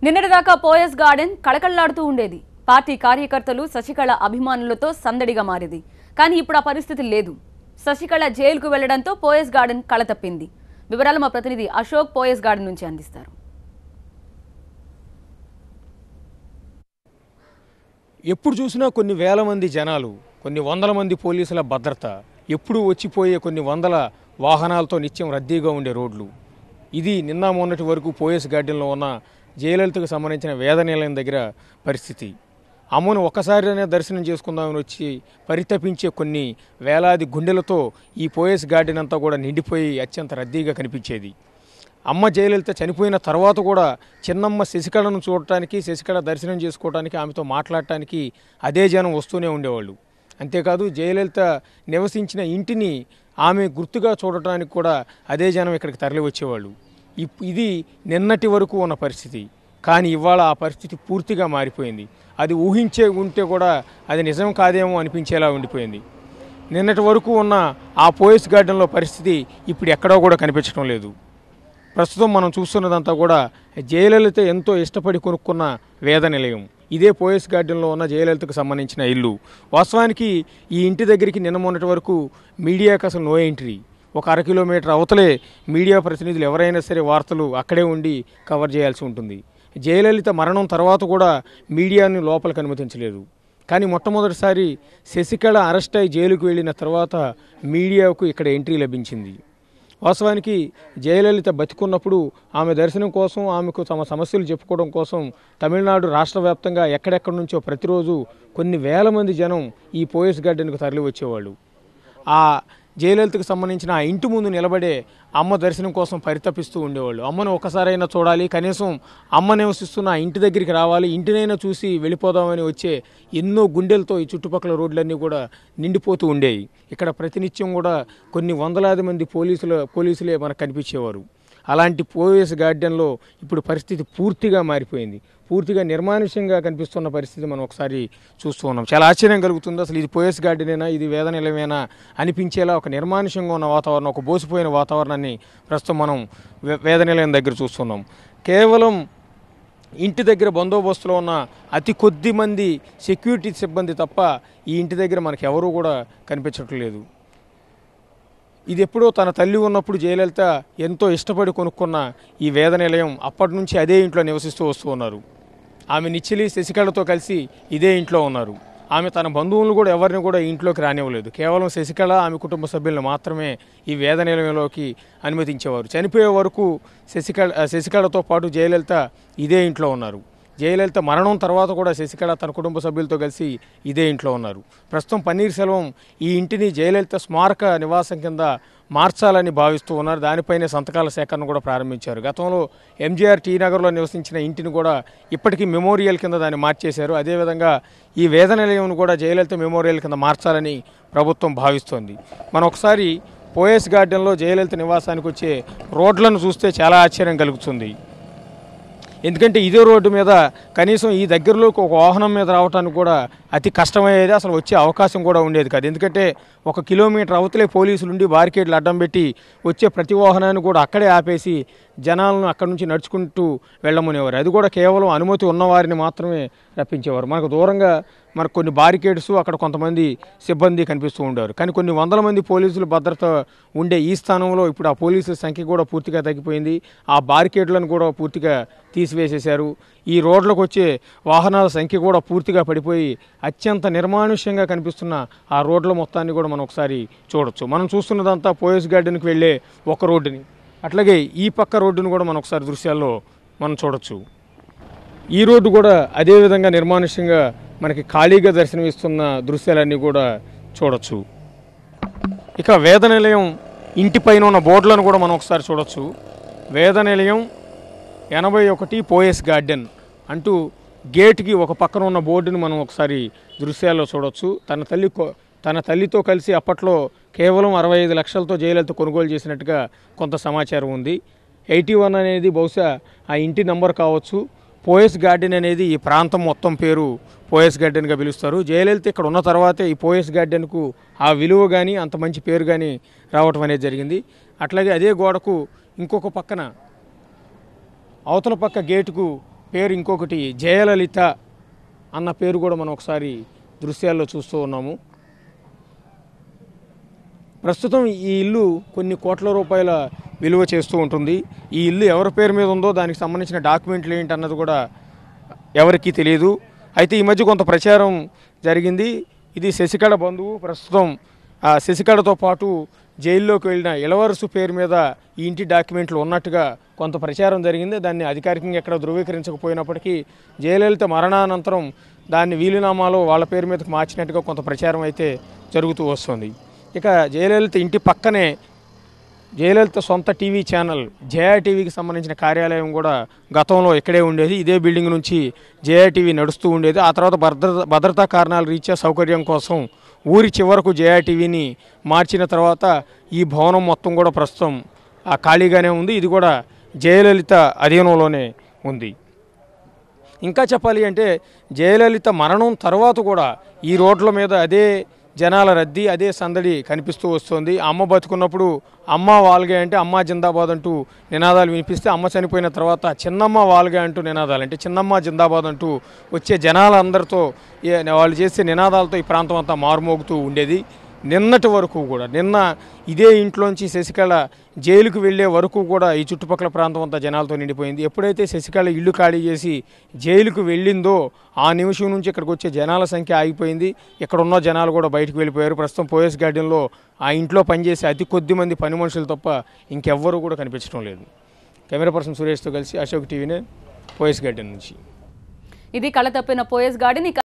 నిన్నటిదాకా పోయస్ గార్డెన్ కళకళలాడుతూ ఉండేది. పార్టీ కార్యకర్తలు శశికళ అభిమానులతో సందడిగా మారింది. కానీ ఇప్పుడు ఆ పరిస్థితి లేదు. శశికళ జైలుకు వెళ్లడంతో పోయస్ గార్డెన్ కళ తప్పింది. వివరాలు మా ప్రతినిధి అశోక్ పోయస్ గార్డెన్ నుంచి అందిస్తారు. ఎప్పుడు చూసినా కొన్ని వేల మంది జనాలు, కొన్ని వందల మంది పోలీసుల భద్రత, ఎప్పుడు వచ్చిపోయే కొన్ని వందల వాహనాలతో నిత్యం రద్దీగా ఉండే రోడ్లు. ఇది నిన్న మొన్నటి వరకు పోయస్ గార్డెన్లో ఉన్న జయలలితకు సంబంధించిన వేద నిలయం దగ్గర పరిస్థితి. అమ్మను ఒక్కసారినే దర్శనం చేసుకుందామని వచ్చి పరితపించే కొన్ని వేలాది గుండెలతో ఈ పోయస్ గార్డెన్ అంతా కూడా నిండిపోయి అత్యంత రద్దీగా కనిపించేది. అమ్మ జయలలిత చనిపోయిన తర్వాత కూడా చిన్నమ్మ శశికళను చూడటానికి, శశికళ దర్శనం చేసుకోవడానికి, ఆమెతో మాట్లాడటానికి అదే జనం వస్తూనే ఉండేవాళ్ళు. అంతేకాదు జయలలిత నివసించిన ఇంటిని ఆమె గుర్తుగా చూడటానికి కూడా అదే జనం ఇక్కడికి తరలి వచ్చేవాళ్ళు. ఇది నిన్నటి వరకు ఉన్న పరిస్థితి. కానీ ఇవాళ ఆ పరిస్థితి పూర్తిగా మారిపోయింది. అది ఊహించే ఉంటే కూడా అది నిజం కాదేమో అనిపించేలా ఉండిపోయింది. నిన్నటి వరకు ఉన్న ఆ పోయస్ గార్డెన్లో పరిస్థితి ఇప్పుడు ఎక్కడో కూడా కనిపించడం లేదు. ప్రస్తుతం మనం చూస్తున్నదంతా కూడా జయలలిత ఎంతో ఇష్టపడి కొనుక్కున్న వేద నిలయం. ఇదే పోయస్ గార్డెన్లో ఉన్న జయలలితకు సంబంధించిన ఇల్లు. వాస్తవానికి ఈ ఇంటి దగ్గరికి నిన్న మొన్నటి వరకు మీడియాకి అసలు నో ఎంట్రీ. ఒక 1/2 కిలోమీటర్ అవతలే మీడియా ప్రతినిధులు ఎవరైనా సరే వార్తలు అక్కడే ఉండి కవర్ చేయాల్సి ఉంటుంది. జయలలిత మరణం తర్వాత కూడా మీడియాని లోపలికి అనుమతించలేదు. కానీ మొట్టమొదటిసారి శశికళ అరెస్ట్ అయి జైలుకు వెళ్ళిన తర్వాత మీడియాకు ఇక్కడ ఎంట్రీ లభించింది. వాస్తవానికి జయలలిత బతికున్నప్పుడు ఆమె దర్శనం కోసం, ఆమెకు తమ సమస్యలు చెప్పుకోవడం కోసం తమిళనాడు రాష్ట్ర వ్యాప్తంగా ఎక్కడెక్కడి నుంచో ప్రతిరోజు కొన్ని వేల మంది జనం ఈ పోయస్ గార్డెన్కు తరలి వచ్చేవాళ్ళు. ఆ జయలలితకు సంబంధించిన ఆ ఇంటి ముందు నిలబడే అమ్మ దర్శనం కోసం పరితపిస్తూ ఉండేవాళ్ళు. అమ్మను ఒకసారైనా చూడాలి, కనీసం అమ్మ నివసిస్తున్న ఆ ఇంటి దగ్గరికి రావాలి, ఇంటినైనా చూసి వెళ్ళిపోదామని వచ్చే ఎన్నో గుండెలతో ఈ చుట్టుపక్కల రోడ్లన్నీ కూడా నిండిపోతూ ఉండేవి. ఇక్కడ ప్రతినిత్యం కూడా కొన్ని వందలాది మంది పోలీసులే మనకు కనిపించేవారు. అలాంటి పోయస్ గార్డెన్లో ఇప్పుడు పరిస్థితి పూర్తిగా మారిపోయింది. పూర్తిగా నిర్మానుష్యంగా కనిపిస్తున్న పరిస్థితి మనం ఒకసారి చూస్తూ ఉన్నాం. చాలా ఆశ్చర్యం కలుగుతుంది. అసలు ఇది పోయస్ గార్డెనేనా, ఇది వేద నిలయమేనా అనిపించేలా ఒక నిర్మానుష్యంగా ఉన్న వాతావరణం, ఒక బోసిపోయిన వాతావరణాన్ని ప్రస్తుతం మనం వేద నిలయం దగ్గర చూస్తున్నాం. కేవలం ఇంటి దగ్గర బందోబస్తులో ఉన్న అతి కొద్ది మంది సెక్యూరిటీ సిబ్బంది తప్ప ఈ ఇంటి దగ్గర మనకు ఎవరూ కూడా కనిపించట్లేదు. ఇది ఎప్పుడో తన తల్లి ఉన్నప్పుడు జయలలిత ఎంతో ఇష్టపడి కొనుక్కున్న ఈ వేద నిలయం అప్పటి నుంచి అదే ఇంట్లో నివసిస్తూ వస్తూ ఉన్నారు. ఆమె నిచ్చిలి శశికళతో కలిసి ఇదే ఇంట్లో ఉన్నారు. ఆమె తన బంధువులను కూడా ఎవరిని కూడా ఇంట్లోకి రానివ్వలేదు. కేవలం శశికళ, ఆమె కుటుంబ సభ్యులను మాత్రమే ఈ వేద నిలయంలోకి అనుమతించేవారు. చనిపోయే వరకు శశికళతో పాటు జయలలిత ఇదే ఇంట్లో ఉన్నారు. జయలలిత మరణం తర్వాత కూడా శశికళ తన కుటుంబ సభ్యులతో కలిసి ఇదే ఇంట్లో ఉన్నారు. ప్రస్తుతం పన్నీర్ సెల్వం ఈ ఇంటిని జయలలిత స్మారక నివాసం కింద మార్చాలని భావిస్తూ ఉన్నారు. దానిపైనే సంతకాల సేకరణ కూడా ప్రారంభించారు. గతంలో ఎంజీఆర్ టీ నగర్లో నివసించిన ఇంటిని కూడా ఇప్పటికీ మెమోరియల్ కింద దాన్ని మార్చేశారు. అదేవిధంగా ఈ వేద నిలయం కూడా జయలలిత మెమోరియల్ కింద మార్చాలని ప్రభుత్వం భావిస్తోంది. మనం ఒకసారి పోయస్ గార్డెన్లో జయలలిత నివాసానికి వచ్చే రోడ్లను చూస్తే చాలా ఆశ్చర్యం కలుగుతుంది. ఎందుకంటే ఇదే రోడ్డు మీద కనీసం ఈ దగ్గరలోకి ఒక వాహనం మీద రావడానికి కూడా అతి కష్టమయ్యేది, అసలు వచ్చే అవకాశం కూడా ఉండేది కాదు. ఎందుకంటే 1 కిలోమీటర్ అవతలే పోలీసులు ఉండి బారికేడ్లు అడ్డం పెట్టి వచ్చే ప్రతి వాహనాన్ని కూడా అక్కడే ఆపేసి జనాలను అక్కడి నుంచి నడుచుకుంటూ వెళ్ళమనేవారు. అది కూడా కేవలం అనుమతి ఉన్నవారిని మాత్రమే రప్పించేవారు. మనకు దూరంగా మనకు కొన్ని బారికేడ్స్, అక్కడ కొంతమంది సిబ్బంది కనిపిస్తూ ఉండేవారు. కానీ కొన్ని వందల మంది పోలీసులు భద్రత ఉండే ఈ స్థానంలో ఇప్పుడు ఆ పోలీసుల సంఖ్య కూడా పూర్తిగా తగ్గిపోయింది. ఆ బారికేడ్లను కూడా పూర్తిగా తీసివేసేశారు. ఈ రోడ్లకు వచ్చే వాహనాల సంఖ్య కూడా పూర్తిగా పడిపోయి అత్యంత నిర్మానుష్యంగా కనిపిస్తున్న ఆ రోడ్ల మొత్తాన్ని కూడా మనం ఒకసారి చూడొచ్చు. మనం చూస్తున్నదంతా పోయస్ గార్డెన్కి వెళ్ళే ఒక రోడ్డుని, అట్లాగే ఈ పక్క రోడ్డును కూడా మనం ఒకసారి దృశ్యాల్లో మనం చూడొచ్చు. ఈ రోడ్డు కూడా అదేవిధంగా నిర్మానుష్యంగా మనకి ఖాళీగా దర్శనమిస్తున్న దృశ్యాలన్నీ కూడా చూడొచ్చు. ఇక వేద నిలయం ఇంటి పైన ఉన్న బోర్డులను కూడా మనం ఒకసారి చూడొచ్చు. వేద నిలయం 81 పోయస్ గార్డెన్ అంటూ గేట్కి ఒక పక్కన ఉన్న బోర్డుని మనం ఒకసారి దృశ్యాల్లో చూడొచ్చు. తన తల్లితో కలిసి అప్పట్లో కేవలం 65 లక్షలతో జయలలిత కొనుగోలు చేసినట్టుగా కొంత సమాచారం ఉంది. 81 అనేది బహుశా ఆ ఇంటి నంబర్ కావచ్చు. పోయస్ గార్డెన్ అనేది ఈ ప్రాంతం మొత్తం పేరు పోయస్ గార్డెన్గా పిలుస్తారు. జయలలిత ఇక్కడ ఉన్న తర్వాతే ఈ పోయస్ గార్డెన్కు ఆ విలువ కానీ అంత మంచి పేరు కానీ రావటం అనేది జరిగింది. అట్లాగే అదే గోడకు ఇంకొక పక్కన అవతల పక్క గేటుకు పేరు ఇంకొకటి జయలలిత అన్న పేరు కూడా మనం ఒకసారి దృశ్యాల్లో చూస్తూ ఉన్నాము. ప్రస్తుతం ఈ ఇల్లు కొన్ని కోట్ల రూపాయల విలువ చేస్తూ ఉంటుంది. ఈ ఇల్లు ఎవరి పేరు మీద ఉందో దానికి సంబంధించిన డాక్యుమెంట్లు ఏంటి అన్నది కూడా ఎవరికీ తెలియదు. అయితే ఈ మధ్య కొంత ప్రచారం జరిగింది. ఇది శశికళ బంధువు, ప్రస్తుతం శశికళతో పాటు జైల్లోకి వెళ్ళిన ఇళవరసు పేరు మీద ఈ ఇంటి డాక్యుమెంట్లు ఉన్నట్టుగా కొంత ప్రచారం జరిగింది. దాన్ని అధికారికంగా ఎక్కడ ధృవీకరించకపోయినప్పటికీ జయలలిత మరణానంతరం దాన్ని వీలునామాలో వాళ్ళ పేరు మీదకి మార్చినట్టుగా కొంత ప్రచారం అయితే జరుగుతూ వస్తుంది. ఇక జయలలిత ఇంటి పక్కనే జయలలిత సొంత టీవీ ఛానల్ జయా టీవీకి సంబంధించిన కార్యాలయం కూడా గతంలో ఇక్కడే ఉండేది. ఇదే బిల్డింగ్ నుంచి జయా టీవీ నడుస్తూ ఉండేది. ఆ తర్వాత భద్రతా కారణాల రీత్యా సౌకర్యం కోసం ఊరి చివరకు జయా టీవీని మార్చిన తర్వాత ఈ భవనం మొత్తం కూడా ప్రస్తుతం ఖాళీగానే ఉంది. ఇది కూడా జయలలిత అధీనంలోనే ఉంది. ఇంకా చెప్పాలి అంటే జయలలిత మరణం తర్వాత కూడా ఈ రోడ్ల మీద అదే జనాల రద్దీ, అదే సందడి కనిపిస్తూ వస్తుంది. అమ్మ బతుకున్నప్పుడు అమ్మ వాల్గే అంటే అమ్మ జిందాబాద్ అంటూ నినాదాలు వినిపిస్తే, అమ్మ చనిపోయిన తర్వాత చిన్నమ్మ వాల్గే అంటూ నినాదాలు, అంటే చిన్నమ్మ జిందాబాద్ అంటూ వచ్చే జనాలందరితో వాళ్ళు చేసే నినాదాలతో ఈ ప్రాంతం అంతా మారుమోగుతూ ఉండేది. నిన్నటి వరకు కూడా, నిన్న ఇదే ఇంట్లోంచి శశికళ జైలుకు వెళ్ళే వరకు కూడా ఈ చుట్టుపక్కల ప్రాంతం అంతా జనాలతో నిండిపోయింది. ఎప్పుడైతే శశికళ ఇల్లు ఖాళీ చేసి జైలుకు వెళ్ళిందో ఆ నిమిషం నుంచి ఇక్కడికి వచ్చే జనాల సంఖ్య ఆగిపోయింది. ఇక్కడ ఉన్న జనాలు కూడా బయటకు వెళ్ళిపోయారు. ప్రస్తుతం పోయస్ గార్డెన్లో ఆ ఇంట్లో పనిచేసే అతి కొద్ది మంది పని మనుషులు తప్ప ఇంకెవ్వరూ కూడా కనిపించడం లేదు. కెమెరా పర్సన్ సురేష్తో కలిసి అశోక్ టీవీనే పోయస్ గార్డెన్ నుంచి. ఇది కళ తప్పిన పోయస్ గార్డెన్.